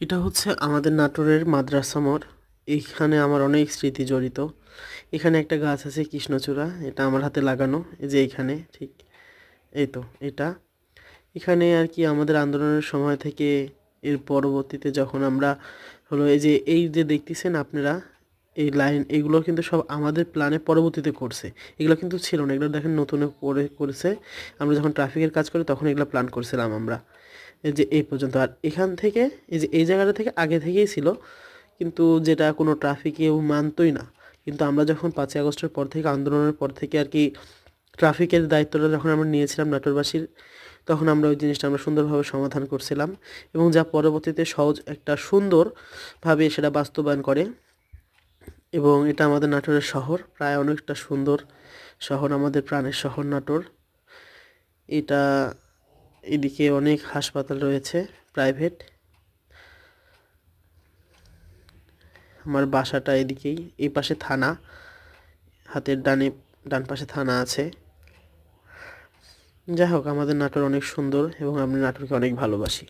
এটা হচ্ছে আমাদের নাটোরের মাদ্রাসা মোড়। এইখানে আমার অনেক স্মৃতি জড়িত। এখানে একটা গাছ আছে কৃষ্ণচূড়া, এটা আমার হাতে লাগানো। এই যে এইখানে ঠিক, এই তো এটা। এখানে আর কি আমাদের আন্দোলনের সময় থেকে এর পরবর্তীতে যখন আমরা হলো এই যে দেখতেছেন আপনারা, এই লাইন এগুলো কিন্তু সব আমাদের প্ল্যানে পরবর্তীতে করছে। এগুলো কিন্তু ছিল না, এগুলো দেখেন নতুন করে করেছে। আমরা যখন ট্রাফিকের কাজ করি তখন এগুলো প্ল্যান করছিলাম আমরা। এই যে এই পর্যন্ত, আর এখান থেকে এই যে এই জায়গাটা থেকে আগে থেকেই ছিল, কিন্তু যেটা কোনো ট্রাফিকেও মানতই না। কিন্তু আমরা যখন 5ই আগস্টের পর থেকে, আন্দোলনের পর থেকে আর কি ট্রাফিকের দায়িত্বটা যখন আমরা নিয়েছিলাম নাটোরবাসীর, তখন আমরা ওই জিনিসটা আমরা সুন্দরভাবে সমাধান করছিলাম, এবং যা পরবর্তীতে সহজ একটা সুন্দরভাবে সেটা বাস্তবায়ন করে। এবং এটা আমাদের নাটোরের শহর, প্রায় অনেকটা সুন্দর শহর, আমাদের প্রাণের শহর নাটোর। এটা, এদিকে অনেক হাসপাতাল রয়েছে প্রাইভেট। আমার বাসাটা এদিকেই, এই পাশে থানা, হাতের ডান পাশে থানা আছে। যাই হোক, আমাদের নাটোর অনেক সুন্দর এবং আমি নাটোরকে অনেক ভালোবাসি।